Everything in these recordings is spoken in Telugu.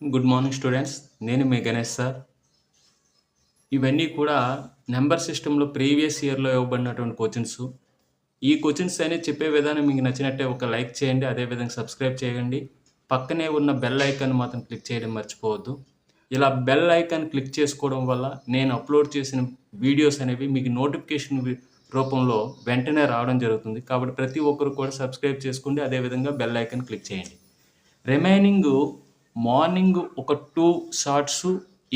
Good morning students. నేను మీ గణేష్ సార్. ఇవన్నీ కూడా నెంబర్ సిస్టంలో ప్రీవియస్ ఇయర్‌లో ఇవ్వబడినటువంటి క్వెషన్స్. ఈ క్వెషన్స్ అనేది చెప్పే విధానం మీకు నచ్చినట్టే ఒక లైక్ చేయండి. అదేవిధంగా సబ్స్క్రైబ్ చేయండి. పక్కనే ఉన్న బెల్ ఐకాన్ మాత్రం క్లిక్ చేయడం మర్చిపోవద్దు. ఇలా బెల్ ఐకాన్ క్లిక్ చేసుకోవడం వల్ల నేను అప్లోడ్ చేసిన వీడియోస్ అనేవి మీకు నోటిఫికేషన్ రూపంలో వెంటనే రావడం జరుగుతుంది. కాబట్టి ప్రతి ఒక్కరు కూడా సబ్స్క్రైబ్ చేసుకోండి. అదేవిధంగా బెల్ ఐకాన్ క్లిక్ చేయండి. రిమైనింగ్ మార్నింగ్ ఒక 2 షార్ట్స్,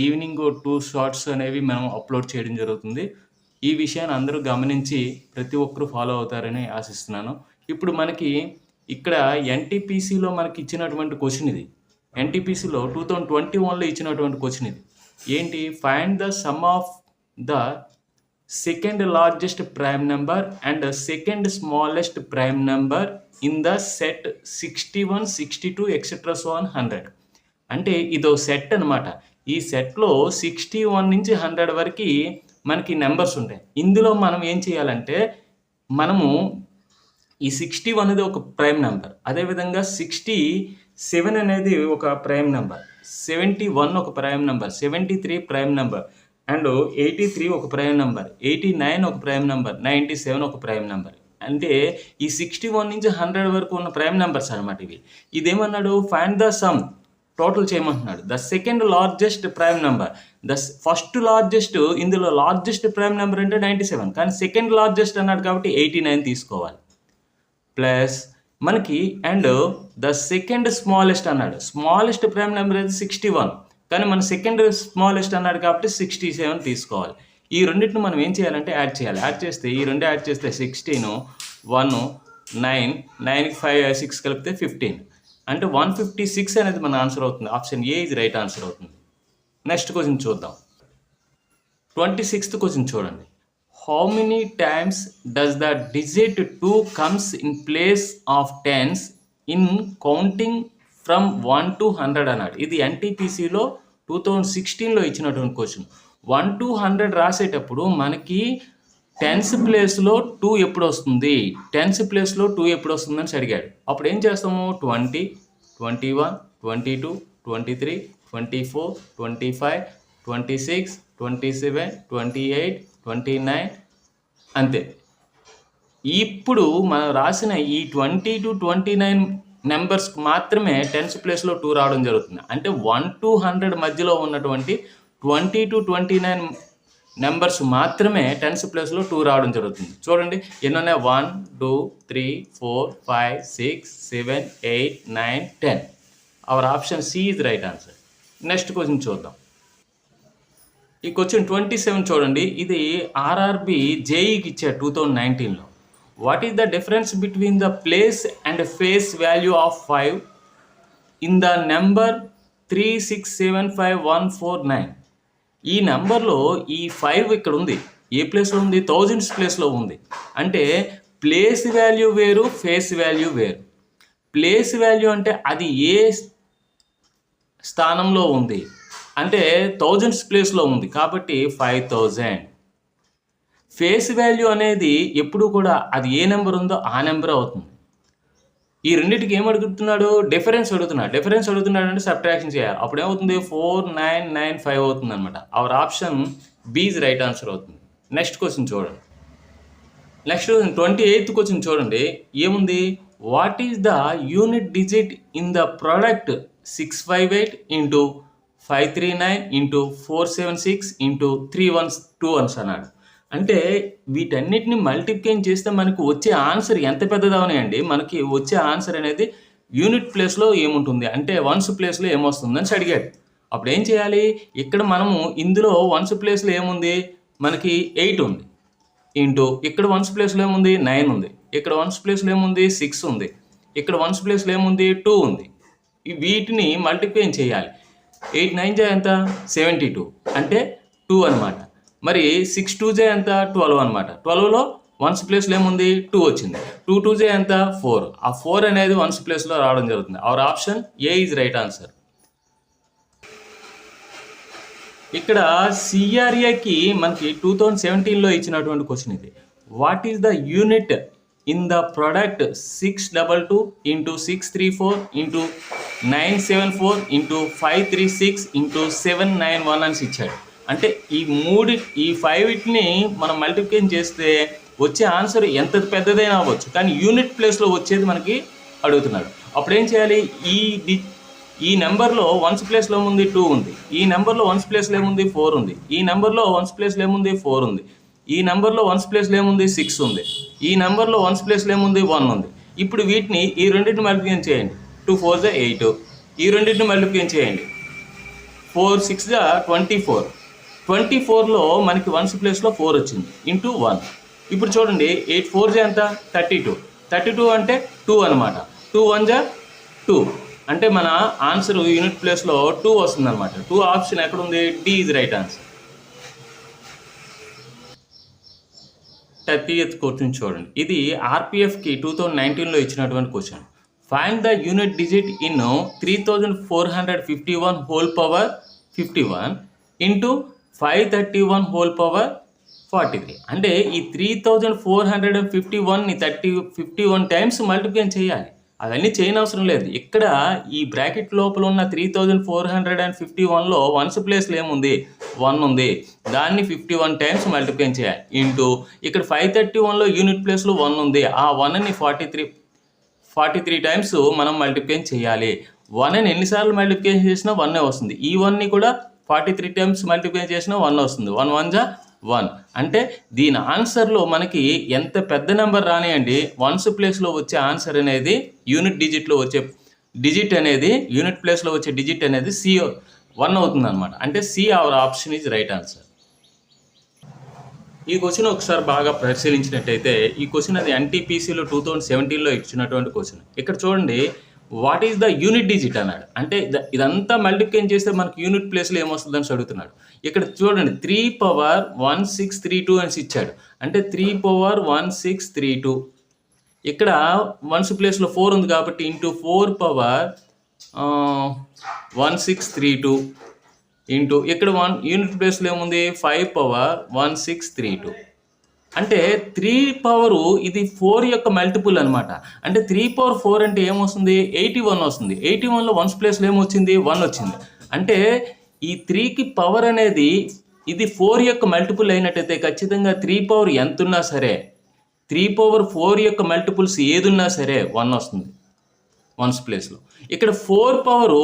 ఈవినింగ్ 2 షార్ట్స్ అనేవి మనం అప్లోడ్ చేయడం జరుగుతుంది. ఈ విషయాన్ని అందరూ గమనించి ప్రతి ఒక్కరు ఫాలో అవుతారని ఆశిస్తున్నాను. ఇప్పుడు మనకి ఇక్కడ ఎన్టీపీసీలో మనకి ఇచ్చినటువంటి క్వశ్చన్ ఇది. ఎన్టీపీసీలో 2021లో ఇచ్చినటువంటి క్వశ్చన్ ఇది. ఏంటి? Find the some of the second largest prime number and second smallest prime number in the set 61, 62 etcetera so on 100. అంటే ఇదో సెట్ అనమాట. ఈ సెట్లో 61 నుంచి 100 వరకు మనకి నెంబర్స్ ఉంటాయి. ఇందులో మనం ఏం చేయాలంటే మనము ఈ 61 అనేది ఒక ప్రైమ్ నెంబర్, అదేవిధంగా 67 అనేది ఒక ప్రైమ్ నెంబర్, 71 ఒక prime number, 73 prime number and 83 ఒక ప్రైమ్ నెంబర్, 89 ఒక ప్రైమ్ నెంబర్, 97 ఒక ప్రైమ్ నెంబర్. అంటే ఈ 61 నుంచి 100 వరకు ఉన్న ప్రైమ్ నెంబర్స్ అనమాట ఇవి. ఇదేమన్నాడు? ఫైండ్ ద సమ్, టోటల్ చేయమంటున్నాడు. The second largest prime number, the first largest, ఇందులో లార్జెస్ట్ ప్రైమ్ నెంబర్ అంటే 97, కానీ సెకండ్ లార్జెస్ట్ అన్నాడు కాబట్టి 89 తీసుకోవాలి. ప్లస్ మనకి అండ్ ద సెకండ్ స్మాలెస్ట్ అన్నాడు. స్మాలెస్ట్ ప్రైమ్ నెంబర్ అయితే 61, కానీ మన సెకండ్ స్మాలెస్ట్ అన్నాడు కాబట్టి 67 తీసుకోవాలి. ఈ రెండింటిని మనం ఏం చేయాలంటే యాడ్ చేయాలి. యాడ్ చేస్తే ఈ రెండు యాడ్ చేస్తే 16, 1, 9, 9కి 5, 6 కలిపితే 15, అంటే 156 అనేది మన ఆన్సర్ అవుతుంది. ఆప్షన్ ఏ ఇది రైట్ ఆన్సర్ అవుతుంది. నెక్స్ట్ క్వశ్చన్ చూద్దాం. 26th క్వశ్చన్ చూడండి. How many times does the digit 2 comes in place of tens in counting from 1 to 100 అన్నాడు. ఇది ఎన్టీపీసీలో 2016లో ఇచ్చినటువంటి క్వశ్చన్. 1 to 100 రాసేటప్పుడు మనకి టెన్స్ ప్లేస్లో 2 ఎప్పుడు వస్తుంది, టెన్స్ ప్లేస్లో 2 ఎప్పుడు వస్తుందని అడిగాడు. అప్పుడు ఏం చేస్తాము? 20, 21, 22, 23, 24, 25, 26, 27, 28, 29 అంతే. ఇప్పుడు మనం రాసిన ఈ 20 to 29 నెంబర్స్కి మాత్రమే టెన్స్ ప్లేస్లో 2 రావడం జరుగుతుంది. అంటే 1 to 100 మధ్యలో ఉన్నటువంటి 20 to 29 నెంబర్స్ మాత్రమే టెన్స్ ప్లేస్లో 2 రావడం జరుగుతుంది. చూడండి ఎన్ని ఉన్నాయి? 1, 2, 3, 4, 5, 6, 7, 8, 9, 10. Our option C is right answer. Next question చూద్దాం. ఈ క్వశ్చన్ 27 చూడండి. ఇది ఆర్ఆర్బి జేఈకి ఇచ్చారు 2019లో. What is the difference between the place and face value of 5 in the number 3675149? ఈ నెంబర్లో ఈ 5 ఇక్కడ ఉంది. ఏ ప్లేస్లో ఉంది? థౌజండ్స్ ప్లేస్లో ఉంది. అంటే ప్లేస్ వాల్యూ వేరు, ఫేస్ వాల్యూ వేరు. ప్లేస్ వాల్యూ అంటే అది ఏ స్థానంలో ఉంది అంటే థౌజండ్స్ ప్లేస్లో ఉంది కాబట్టి 5000. ఫేస్ వాల్యూ అనేది ఎప్పుడు కూడా అది ఏ నెంబర్ ఉందో ఆ నెంబర్ అవుతుంది. ఈ రెండింటికి ఏం అడుగుతున్నాడు? డిఫరెన్స్ అడుగుతున్నాడు. డిఫరెన్స్ అడుగుతున్నాడు అంటే సబ్ట్రాక్షన్ చేయాలి. అప్పుడు ఏమవుతుంది? 4995 అవుతుంది అనమాట. Our option B is right answer అవుతుంది. నెక్స్ట్ క్వశ్చన్ చూడండి. నెక్స్ట్ 28th క్వశ్చన్ చూడండి. ఏముంది? What is the unit digit in the product 658 into 539 into 476 into 312 అన్నాడు. అంటే వీటన్నిటిని మల్టిప్లై చేస్తే మనకు వచ్చే ఆన్సర్ ఎంత పెద్దదవనాయండి? మనకి వచ్చే ఆన్సర్ అనేది యూనిట్ ప్లేస్లో ఏముంటుంది అంటే వన్స్ ప్లేస్లో ఏమొస్తుందని అడిగాడు. అప్పుడు ఏం చేయాలి? ఇక్కడ మనము ఇందులో వన్స్ ప్లేస్లో ఏముంది? మనకి 8 ఉంది. ఇంటూ ఇక్కడ వన్స్ ప్లేస్లో ఏముంది? 9 ఉంది. ఇక్కడ వన్స్ ప్లేస్లో ఏముంది? 6 ఉంది. ఇక్కడ వన్స్ ప్లేస్లో ఏముంది? 2 ఉంది. వీటిని మల్టిప్లై చేయాలి. 8 9 జా ఎంత? 72 అంటే 2 అనమాట. మరి 6 2 జా ఎంత? 12 అనమాట. 12లో వన్స్ ప్లేస్లో ఏముంది? 2 వచ్చింది. 2 2 జా ఎంత? 4. ఆ 4 అనేది వన్స్ ప్లేస్లో రావడం జరుగుతుంది. Our option A is right answer. ఇక్కడ సిఆర్ఏకి మనకి 2017లో ఇచ్చినటువంటి క్వశ్చన్ ఇది. What is the unit in the product 622 into 634 into 974 into 536 into 791 అని ఇచ్చాడు. అంటే ఈ 5 మనం మల్టిప్లికేషన్ చేస్తే వచ్చే ఆన్సర్ ఎంత పెద్దదైనా అవ్వచ్చు, కానీ యూనిట్ ప్లేస్లో వచ్చేది మనకి అడుగుతున్నాడు. అప్పుడు ఏం చేయాలి? ఈ నెంబర్లో వన్స్ ప్లేస్లో ఏముంది? 2 ఉంది. ఈ నెంబర్లో వన్స్ ప్లేస్లో ఏముంది? 4 ఉంది. ఈ నెంబర్లో వన్స్ ప్లేస్లో ఏముంది? 4 ఉంది. ఈ నెంబర్లో వన్స్ ప్లేస్లో ఏముంది? 6 ఉంది. ఈ నెంబర్లో వన్స్ ప్లేస్లో ఏముంది? 1 ఉంది. ఇప్పుడు వీటిని ఈ రెండింటిని మల్టిప్లికేషన్ చేయండి. 2 4 = 8. ఈ రెండింటిని మల్టిప్లికేషన్ చేయండి. 4 6 = 24. 24లో మనకి వన్స్ ప్లేస్లో 4 వచ్చింది ఇంటూ 1. ఇప్పుడు చూడండి 8 4 ఎంత? 32. 32 అంటే 2 అనమాట. 2 1 = 2. అంటే మన ఆన్సర్ యూనిట్ ప్లేస్లో 2 వస్తుంది అనమాట. 2 ఆప్షన్ ఎక్కడుంది? D is right answer. 30th question చూడండి. ఇది ఆర్పిఎఫ్కి 2019లో ఇచ్చినటువంటి question. Find the unit digit in 3451 whole power 51 into 531 whole power 43. అంటే ఈ 3451ని 51 టైమ్స్ మల్టిప్లికేషన్ చేయాలి. అవన్నీ చేయనవసరం లేదు. ఇక్కడ ఈ బ్రాకెట్ లోపల ఉన్న 3451లో వన్స్ ప్లేస్లో ఏముంది? 1 ఉంది. దాన్ని 51 టైమ్స్ మల్టిప్లికేషన్ చేయాలి. ఇంటూ ఇక్కడ 531లో యూనిట్ ప్లేస్లో 1 ఉంది. ఆ 1ని 43 టైమ్స్ మనం మల్టిప్లికేషన్ చేయాలి. 1ని ఎన్నిసార్లు మల్టిప్లికేషన్ చేసినా 1 వస్తుంది. ఈ 1ని కూడా 43 టైమ్స్ మల్టిప్లికేషన్ చేసినా 1 వస్తుంది. 1 1 = 1. అంటే దీని ఆన్సర్లో మనకి ఎంత పెద్ద నెంబర్ రానియండి, వన్స్ ప్లేస్లో వచ్చే ఆన్సర్ అనేది యూనిట్ డిజిట్లో వచ్చే డిజిట్ అనేది యూనిట్ ప్లేస్లో వచ్చే డిజిట్ అనేది సి 1 అవుతుంది అనమాట. అంటే see our option is right answer. ఈ క్వశ్చన్ ఒకసారి బాగా పరిశీలించినట్టయితే ఈ క్వశ్చన్ అది ఎన్టీపీసీలో 2017లో ఇచ్చినటువంటి క్వశ్చన్. ఇక్కడ చూడండి, what is the unit digit అన్నాడు. అంటే ఇదంతా మల్టిప్లికేషన్ చేస్తే మనకి యూనిట్ ప్లేస్లో ఏమొస్తుందని అడుగుతున్నాడు. ఇక్కడ చూడండి 3 పవర్ 1632 అని ఇచ్చాడు. అంటే 3 పవర్ 1632. ఇక్కడ వన్స్ ప్లేస్లో 4 ఉంది కాబట్టి ఇంటూ 4 పవర్ 1632 ఇంటూ ఇక్కడ యూనిట్ ప్లేస్లో ఏముంది? 5 పవర్ 1632. అంటే 3 పవరు ఇది 4 యొక్క మల్టిపుల్ అనమాట. అంటే 3 పవర్ 4 అంటే ఏమొస్తుంది? 81 వస్తుంది. 81లో వన్స్ ప్లేస్లో ఏమొచ్చింది? 1 వచ్చింది. అంటే ఈ 3కి పవర్ అనేది ఇది 4 యొక్క మల్టిపుల్ అయినట్టయితే ఖచ్చితంగా 3 పవర్ ఎంత ఉన్నా సరే 3 పవర్ 4 యొక్క మల్టిపుల్స్ ఏదున్నా సరే 1 వస్తుంది వన్స్ ప్లేస్లో. ఇక్కడ 4 పవరు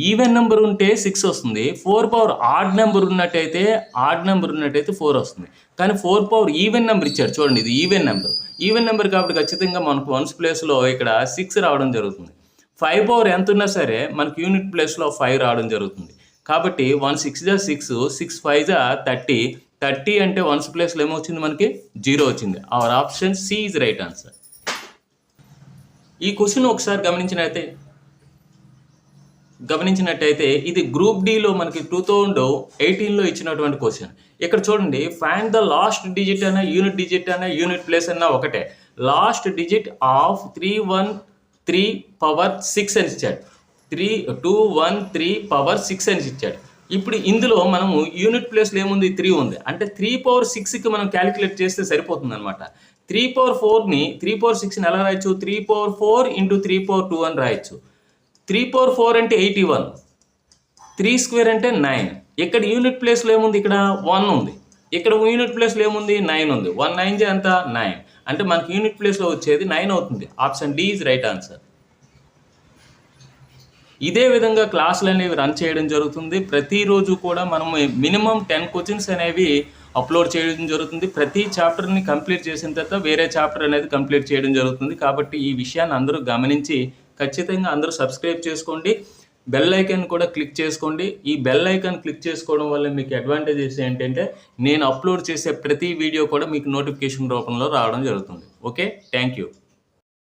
ఈవెన్ నెంబర్ ఉంటే 6 వస్తుంది. 4 పవర్ ఆడ్ నెంబర్ ఉన్నట్టయితే 4 వస్తుంది. కానీ 4 పవర్ ఈవెన్ నెంబర్ ఇచ్చాడు. చూడండి, ఇది ఈవెన్ నెంబర్ కాబట్టి ఖచ్చితంగా మనకు వన్స్ ప్లేస్లో ఇక్కడ 6 రావడం జరుగుతుంది. 5 పవర్ ఎంత ఉన్నా సరే మనకు యూనిట్ ప్లేస్లో 5 రావడం జరుగుతుంది. కాబట్టి 1 6 = 6, 6 5 = 30. 30 అంటే వన్స్ ప్లేస్లో ఏమొచ్చింది? మనకి 0 వచ్చింది. Our option C is right answer. ఈ క్వశ్చన్ ఒకసారి గమనించినట్టయితే ఇది గ్రూప్ డిలో మనకి 2018లో ఇచ్చినటువంటి క్వశ్చన్. ఇక్కడ చూడండి, ఫైండ్ ద లాస్ట్ డిజిట్ అన్న యూనిట్ డిజిట్ అన్న యూనిట్ ప్లేస్ అన్న ఒకటే. లాస్ట్ డిజిట్ ఆఫ్ 313 పవర్ 6 అని ఇచ్చాడు. 213 పవర్ 6 అని ఇచ్చాడు. ఇప్పుడు ఇందులో మనము యూనిట్ ప్లేస్లో ఏముంది? 3 ఉంది. అంటే 3 పవర్ 6కి మనం క్యాలిక్యులేట్ చేస్తే సరిపోతుంది అనమాట. 3 పవర్ 4ని 3 పవర్ 6ని ఎలా రాయొచ్చు? 3 పవర్ 4 ఇంటూ 3 పవర్ 2 అని రాయొచ్చు. 3 పవర్ 4 అంటే 81. 3 స్క్వేర్ అంటే 9. ఇక్కడ యూనిట్ ప్లేస్లో ఏముంది? ఇక్కడ 1 ఉంది. ఇక్కడ యూనిట్ ప్లేస్లో ఏముంది? 9 ఉంది. 1 9 = ఎంత? 9. అంటే మనకి యూనిట్ ప్లేస్లో వచ్చేది 9 అవుతుంది. Option D is right answer. ఇదే విధంగా క్లాసులు అనేవి రన్ చేయడం జరుగుతుంది. ప్రతిరోజు కూడా మనం మినిమం 10 క్వశ్చన్స్ అనేవి అప్లోడ్ చేయడం జరుగుతుంది. ప్రతి చాప్టర్ని కంప్లీట్ చేసిన తర్వాత వేరే చాప్టర్ అనేది కంప్లీట్ చేయడం జరుగుతుంది. కాబట్టి ఈ విషయాన్ని అందరూ గమనించి ఖచ్చితంగా అందరూ సబ్స్క్రైబ్ చేసుకోండి. బెల్ ఐకాన్ కూడా క్లిక్ చేసుకోండి. ఈ బెల్ ఐకాన్ క్లిక్ చేసుకోవడం వల్ల మీకు అడ్వాంటేజెస్ ఏంటంటే నేను అప్లోడ్ చేసే ప్రతి వీడియో కూడా మీకు నోటిఫికేషన్ రూపంలో రావడం జరుగుతుంది. Okay, thank you.